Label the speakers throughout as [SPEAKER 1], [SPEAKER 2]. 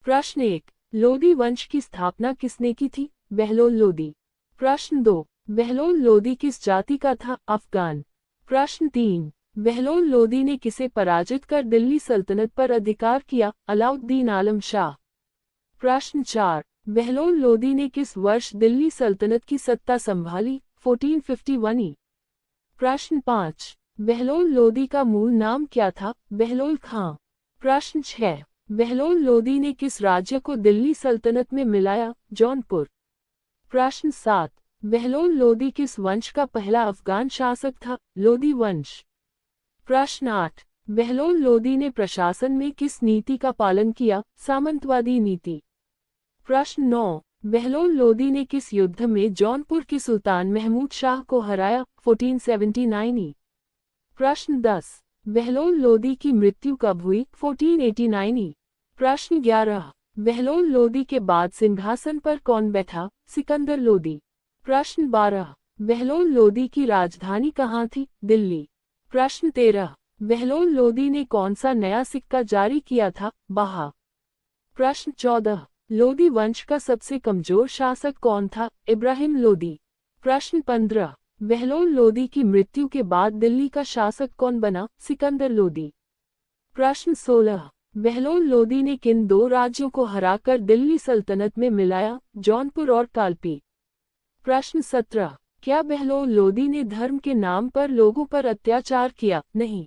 [SPEAKER 1] प्रश्न 1, लोदी वंश की स्थापना किसने की थी? बहलोल लोदी। प्रश्न 2, बहलोल लोदी किस जाति का था? अफगान। प्रश्न 3, बहलोल लोदी ने किसे पराजित कर दिल्ली सल्तनत पर अधिकार किया? अलाउद्दीन आलम शाह। प्रश्न 4, बहलोल लोदी ने किस वर्ष दिल्ली सल्तनत की सत्ता संभाली? 1451 ई। प्रश्न 5, बहलोल लोदी का मूल नाम क्या था? बहलोल खां। प्रश्न 6, बहलोल लोदी ने किस राज्य को दिल्ली सल्तनत में मिलाया? जौनपुर। प्रश्न 7, बहलोल लोदी किस वंश का पहला अफगान शासक था? लोदी वंश। प्रश्न 8, बहलोल लोदी ने प्रशासन में किस नीति का पालन किया? सामंतवादी नीति। प्रश्न 9, बहलोल लोदी ने किस युद्ध में जौनपुर के सुल्तान महमूद शाह को हराया? 1479 ई। प्रश्न 10, बहलोल लोदी की मृत्यु कब हुई? 1489 ई। प्रश्न 11, बहलोल लोदी के बाद सिंहासन पर कौन बैठा? सिकंदर लोदी। प्रश्न 12, बहलोल लोदी की राजधानी कहाँ थी? दिल्ली। प्रश्न 13, बहलोल लोदी ने कौन सा नया सिक्का जारी किया था? बाहा। प्रश्न 14, लोदी वंश का सबसे कमजोर शासक कौन था? इब्राहिम लोदी। प्रश्न 15, बहलोल लोदी की मृत्यु के बाद दिल्ली का शासक कौन बना? सिकंदर लोदी। प्रश्न 16, बहलोल लोदी ने किन दो राज्यों को हराकर दिल्ली सल्तनत में मिलाया? जौनपुर और कालपी। प्रश्न 17, क्या बहलोल लोदी ने धर्म के नाम पर लोगों पर अत्याचार किया? नहीं।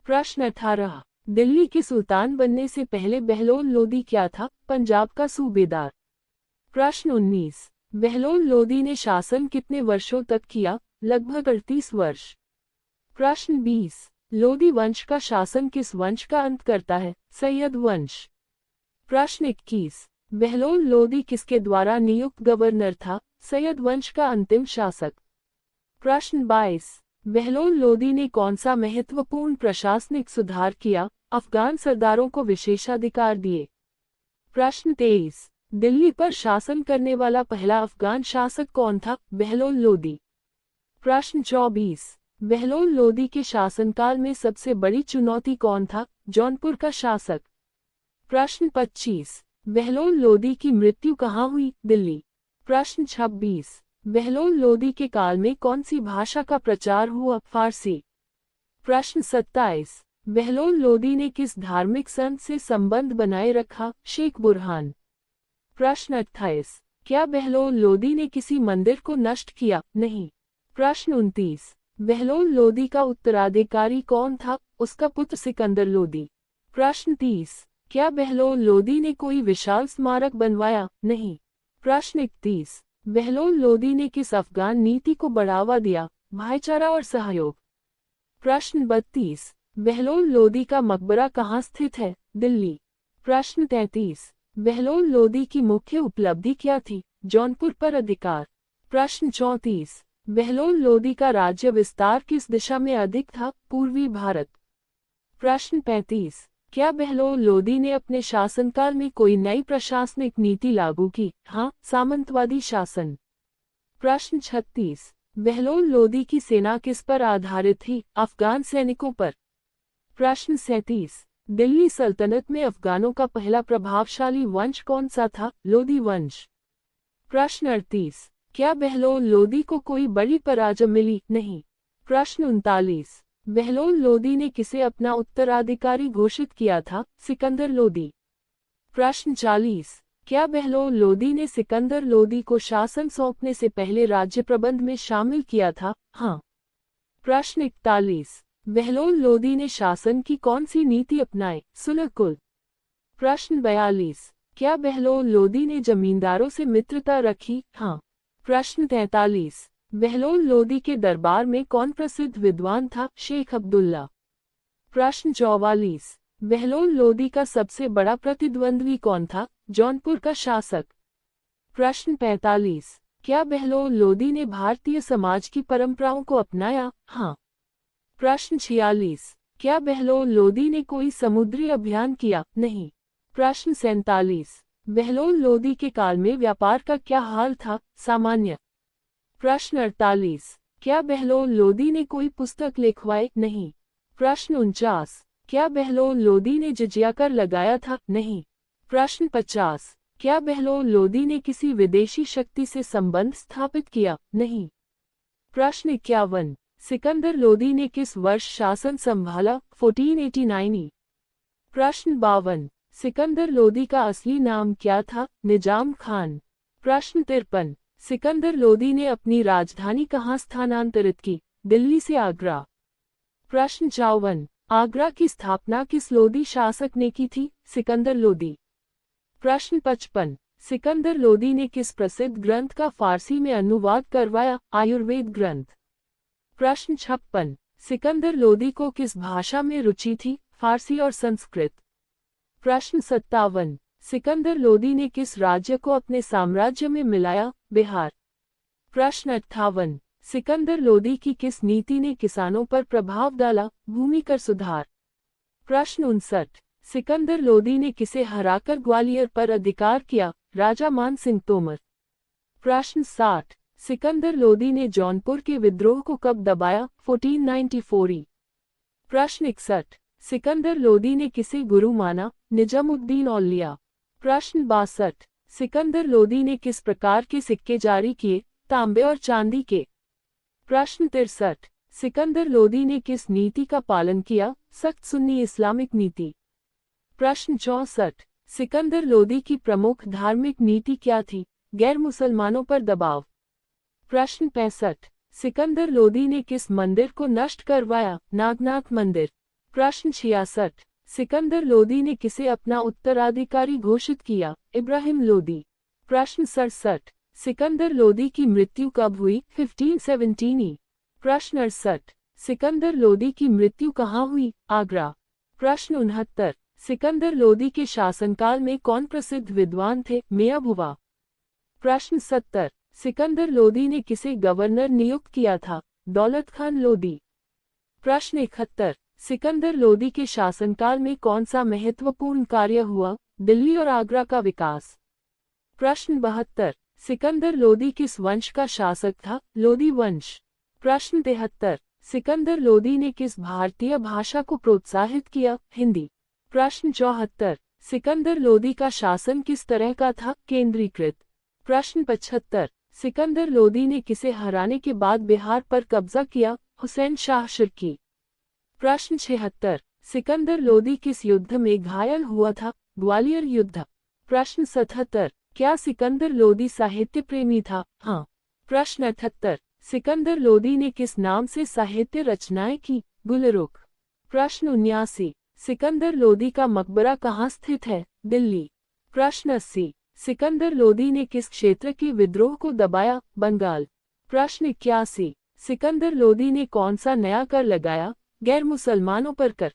[SPEAKER 1] प्रश्न 18, दिल्ली के सुल्तान बनने से पहले बहलोल लोदी क्या था? पंजाब का सूबेदार। प्रश्न 19, बहलोल लोदी ने शासन कितने वर्षों तक किया? लगभग 38 वर्ष। प्रश्न 20, लोदी वंश का शासन किस वंश का अंत करता है? सैयद वंश। प्रश्न 21, बहलोल लोदी किसके द्वारा नियुक्त गवर्नर था? सैयद वंश का अंतिम शासक। प्रश्न 22, बहलोल लोदी ने कौन सा महत्वपूर्ण प्रशासनिक सुधार किया? अफगान सरदारों को विशेषाधिकार दिए। प्रश्न 23, दिल्ली पर शासन करने वाला पहला अफगान शासक कौन था? बहलोल लोदी। प्रश्न 24, बहलोल लोदी के शासनकाल में सबसे बड़ी चुनौती कौन था? जौनपुर का शासक। प्रश्न 25, बहलोल लोदी की मृत्यु कहाँ हुई? दिल्ली। प्रश्न 26, बहलोल लोदी के काल में कौन सी भाषा का प्रचार हुआ? फारसी। प्रश्न 27, बहलोल लोदी ने किस धार्मिक संत से संबंध बनाए रखा? शेख बुरहान। प्रश्न 28, क्या बहलोल लोदी ने किसी मंदिर को नष्ट किया? नहीं। प्रश्न 29, बहलोल लोदी का उत्तराधिकारी कौन था? उसका पुत्र सिकंदर लोदी। प्रश्न 30, क्या बहलोल लोदी ने कोई विशाल स्मारक बनवाया? नहीं। प्रश्न 31, बहलोल लोदी ने किस अफगान नीति को बढ़ावा दिया? भाईचारा और सहयोग। प्रश्न 32, बहलोल लोदी का मकबरा कहाँ स्थित है? दिल्ली। प्रश्न 33, बहलोल लोदी की मुख्य उपलब्धि क्या थी? जौनपुर पर अधिकार। प्रश्न 34, बहलोल लोदी का राज्य विस्तार किस दिशा में अधिक था? पूर्वी भारत। प्रश्न 35, क्या बहलोल लोदी ने अपने शासनकाल में कोई नई प्रशासनिक नीति लागू की? हाँ, सामंतवादी शासन। प्रश्न 36, बहलोल लोदी की सेना किस पर आधारित थी? अफगान सैनिकों पर। प्रश्न 37, दिल्ली सल्तनत में अफगानों का पहला प्रभावशाली वंश कौन सा था? लोदी वंश। प्रश्न 38, क्या बहलोल लोदी को कोई बड़ी पराजय मिली? नहीं। प्रश्न 39, बहलोल लोदी ने किसे अपना उत्तराधिकारी घोषित किया था? सिकंदर लोदी। प्रश्न 40, क्या बहलोल लोदी ने सिकंदर लोदी को शासन सौंपने से पहले राज्य प्रबंध में शामिल किया था? हाँ। प्रश्न 41, बहलोल लोदी ने शासन की कौन सी नीति अपनाई? सुलह कुल। प्रश्न 42, क्या बहलोल लोदी ने जमींदारों से मित्रता रखी? हाँ। प्रश्न 43, बहलोल लोदी के दरबार में कौन प्रसिद्ध विद्वान था? शेख अब्दुल्ला। प्रश्न 44, बहलोल लोदी का सबसे बड़ा प्रतिद्वंद्वी कौन था? जौनपुर का शासक। प्रश्न 45, क्या बहलोल लोदी ने भारतीय समाज की परंपराओं को अपनाया? हाँ। प्रश्न 46, क्या बहलोल लोदी ने कोई समुद्री अभियान किया? नहीं। प्रश्न 47, बहलोल लोदी के काल में व्यापार का क्या हाल था? सामान्य। प्रश्न 48, क्या बहलोल लोदी ने कोई पुस्तक लिखवाई? नहीं। प्रश्न 49, क्या बहलोल लोदी ने जिजिया कर लगाया था? नहीं। प्रश्न 50, क्या बहलोल लोदी ने किसी विदेशी शक्ति से संबंध स्थापित किया? नहीं। प्रश्न 51, सिकंदर लोदी ने किस वर्ष शासन संभाला? 1489। प्रश्न 52, सिकंदर लोदी का असली नाम क्या था? निजाम खान। प्रश्न 53, सिकंदर लोदी ने अपनी राजधानी कहाँ स्थानांतरित की? दिल्ली से आगरा। प्रश्न 54, आगरा की स्थापना किस लोदी शासक ने की थी? सिकंदर लोदी। प्रश्न 55, सिकंदर लोदी ने किस प्रसिद्ध ग्रंथ का फारसी में अनुवाद करवाया? आयुर्वेद ग्रंथ। प्रश्न 56, सिकंदर लोदी को किस भाषा में रुचि थी? फारसी और संस्कृत। प्रश्न 57, सिकंदर लोदी ने किस राज्य को अपने साम्राज्य में मिलाया? बिहार। प्रश्न 58, सिकंदर लोदी की किस नीति ने किसानों पर प्रभाव डाला? भूमि कर सुधार। प्रश्न 59, सिकंदर लोदी ने किसे हराकर ग्वालियर पर अधिकार किया? राजा मान सिंह तोमर। प्रश्न 60, सिकंदर लोदी ने जौनपुर के विद्रोह को कब दबाया? 1494। प्रश्न 61, सिकंदर लोदी ने किसे गुरु माना? निजामुद्दीन औलिया। प्रश्न 62, सिकंदर लोदी ने किस प्रकार के सिक्के जारी किए? तांबे और चांदी के। प्रश्न 63, सिकंदर लोदी ने किस नीति का पालन किया? सख्त सुन्नी इस्लामिक नीति। प्रश्न 64, सिकंदर लोदी की प्रमुख धार्मिक नीति क्या थी? गैर मुसलमानों पर दबाव। प्रश्न 65, सिकंदर लोदी ने किस मंदिर को नष्ट करवाया? नागनाथ मंदिर। प्रश्न 66, सिकंदर लोदी ने किसे अपना उत्तराधिकारी घोषित किया? इब्राहिम लोदी। प्रश्न 67, सिकंदर लोदी की मृत्यु कब हुई? 1517। प्रश्न 68, सिकंदर लोदी की मृत्यु कहाँ हुई? आगरा। प्रश्न 69, सिकंदर लोदी के शासनकाल में कौन प्रसिद्ध विद्वान थे? मियां भुवा। प्रश्न 70, सिकंदर लोदी ने किसे गवर्नर नियुक्त किया था? दौलत खान लोदी। प्रश्न 71, सिकंदर लोदी के शासनकाल में कौन सा महत्वपूर्ण कार्य हुआ? दिल्ली और आगरा का विकास। प्रश्न 72, सिकंदर लोदी किस वंश का शासक था? लोदी वंश। प्रश्न 73, सिकंदर लोदी ने किस भारतीय भाषा को प्रोत्साहित किया? हिंदी। प्रश्न 74, सिकंदर लोदी का शासन किस तरह का था? केंद्रीकृत। प्रश्न 75, सिकंदर लोदी ने किसे हराने के बाद बिहार पर कब्जा किया? हुसैन शाह शिर्की। प्रश्न 76, सिकंदर लोदी किस युद्ध में घायल हुआ था? ग्वालियर युद्ध। प्रश्न 77, क्या सिकंदर लोदी साहित्य प्रेमी था? हाँ। प्रश्न 78, सिकंदर लोदी ने किस नाम से साहित्य रचनाएं की? गुलरुख। प्रश्न 79, सिकंदर लोदी का मकबरा कहाँ स्थित है? दिल्ली। प्रश्न 80, सिकंदर लोदी ने किस क्षेत्र के विद्रोह को दबाया? बंगाल। प्रश्न 81, सिकंदर लोदी ने कौन सा नया कर लगाया? गैर मुसलमानों पर कर।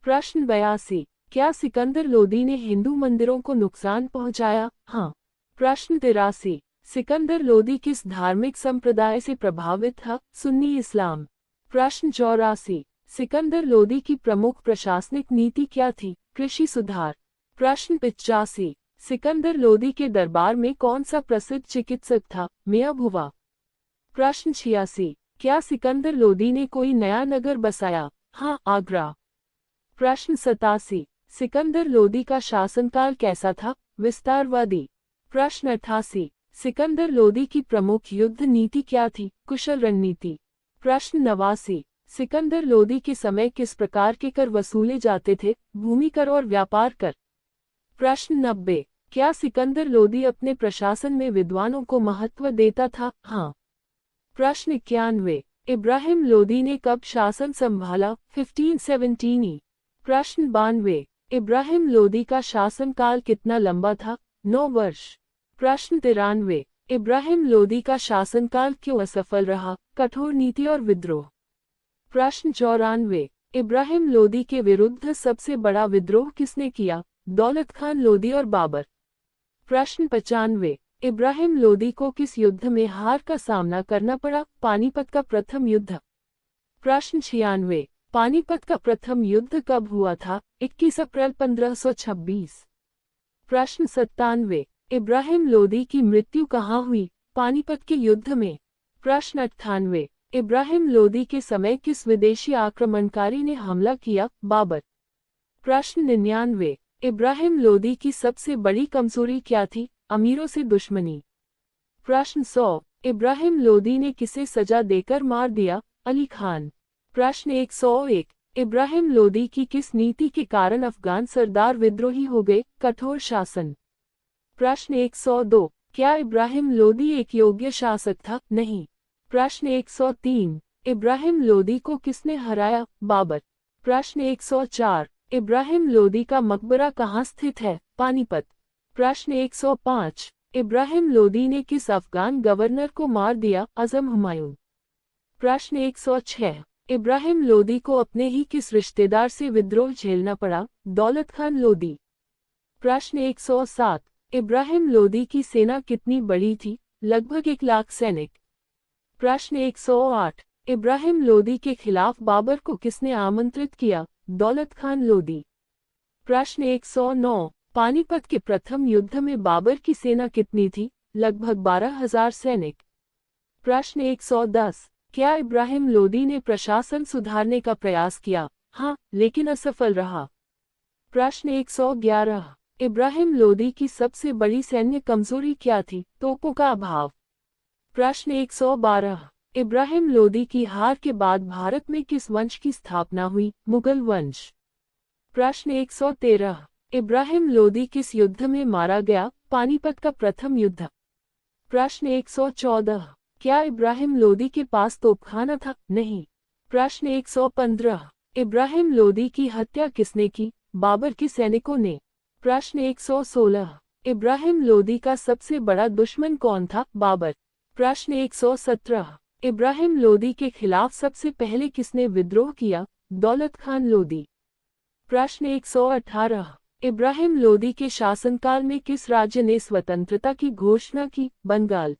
[SPEAKER 1] प्रश्न 82, क्या सिकंदर लोदी ने हिंदू मंदिरों को नुकसान पहुंचाया? हाँ। प्रश्न 83, सिकंदर लोदी किस धार्मिक संप्रदाय से प्रभावित था? सुन्नी इस्लाम। प्रश्न 84, सिकंदर लोदी की प्रमुख प्रशासनिक नीति क्या थी? कृषि सुधार। प्रश्न 85, सिकंदर लोदी के दरबार में कौन सा प्रसिद्ध चिकित्सक था? मियां भुवा। प्रश्न 86, क्या सिकंदर लोदी ने कोई नया नगर बसाया? हाँ, आगरा। प्रश्न 87, सिकंदर लोदी का शासनकाल कैसा था? विस्तारवादी। प्रश्न 88, सिकंदर लोदी की प्रमुख युद्ध नीति क्या थी? कुशल रणनीति। प्रश्न 89, सिकंदर लोदी के समय किस प्रकार के कर वसूले जाते थे? भूमि कर और व्यापार कर। प्रश्न 90, क्या सिकंदर लोदी अपने प्रशासन में विद्वानों को महत्व देता था? हाँ। प्रश्न 91, इब्राहिम लोदी ने कब शासन संभाला? 1517। प्रश्न 92, इब्राहिम लोदी का शासनकाल कितना लंबा था? 9 वर्ष। प्रश्न 93, इब्राहिम लोदी का शासनकाल क्यों असफल रहा? कठोर नीति और विद्रोह। प्रश्न 94, इब्राहिम लोदी के विरुद्ध सबसे बड़ा विद्रोह किसने किया? दौलत खान लोदी और बाबर। प्रश्न 95, इब्राहिम लोदी को किस युद्ध में हार का सामना करना पड़ा? पानीपत का प्रथम युद्ध। प्रश्न 96, पानीपत का प्रथम युद्ध कब हुआ था? 21 अप्रैल 1526। प्रश्न 97, इब्राहिम लोदी की मृत्यु कहाँ हुई? पानीपत के युद्ध में। प्रश्न 98, इब्राहिम लोदी के समय किस विदेशी आक्रमणकारी ने हमला किया? बाबर। प्रश्न 99, इब्राहिम लोदी की सबसे बड़ी कमजोरी क्या थी? अमीरों से दुश्मनी। प्रश्न 100। इब्राहिम लोदी ने किसे सजा देकर मार दिया? अली खान। प्रश्न 101। इब्राहिम लोदी की किस नीति के कारण अफगान सरदार विद्रोही हो गए? कठोर शासन। प्रश्न 102। क्या इब्राहिम लोदी एक योग्य शासक था? नहीं। प्रश्न 103। इब्राहिम लोदी को किसने हराया? बाबर। प्रश्न 104। इब्राहिम लोदी का मकबरा कहाँ स्थित है? पानीपत। प्रश्न 105। इब्राहिम लोदी ने किस अफगान गवर्नर को मार दिया? अज़म हुमायूं। प्रश्न 106। इब्राहिम लोदी को अपने ही किस रिश्तेदार से विद्रोह झेलना पड़ा? दौलत खान लोदी। प्रश्न 107। इब्राहिम लोदी की सेना कितनी बड़ी थी? लगभग 1 लाख सैनिक। प्रश्न 108। इब्राहिम लोदी के खिलाफ बाबर को किसने आमंत्रित किया? दौलत खान लोदी। प्रश्न 109। पानीपत के प्रथम युद्ध में बाबर की सेना कितनी थी? लगभग 12,000 सैनिक। प्रश्न 110। क्या इब्राहिम लोदी ने प्रशासन सुधारने का प्रयास किया? हाँ, लेकिन असफल रहा। प्रश्न 111। इब्राहिम लोदी की सबसे बड़ी सैन्य कमजोरी क्या थी? तोपों का अभाव। प्रश्न 112। इब्राहिम लोदी की हार के बाद भारत में किस वंश की स्थापना हुई? मुगल वंश। प्रश्न 113। इब्राहिम लोदी किस युद्ध में मारा गया? पानीपत का प्रथम युद्ध। प्रश्न 114। क्या इब्राहिम लोदी के पास तोपखाना था? नहीं। प्रश्न 115। इब्राहिम लोदी की हत्या किसने की? बाबर के सैनिकों ने। प्रश्न 116। इब्राहिम लोदी का सबसे बड़ा दुश्मन कौन था? बाबर। प्रश्न 117। इब्राहिम लोदी के खिलाफ सबसे पहले किसने विद्रोह किया? दौलत खान लोदी। प्रश्न 118। इब्राहिम लोदी के शासनकाल में किस राज्य ने स्वतंत्रता की घोषणा की? बंगाल।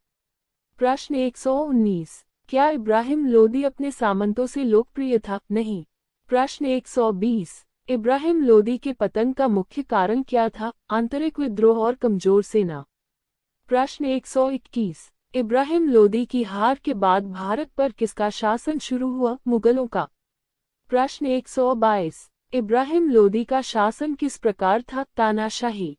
[SPEAKER 1] प्रश्न 119। क्या इब्राहिम लोदी अपने सामंतों से लोकप्रिय था? नहीं। प्रश्न 120। इब्राहिम लोदी के पतन का मुख्य कारण क्या था? आंतरिक विद्रोह और कमजोर सेना। प्रश्न 121। इब्राहिम लोदी की हार के बाद भारत पर किसका शासन शुरू हुआ? मुगलों का। प्रश्न 122। इब्राहिम लोदी का शासन किस प्रकार था? तानाशाही।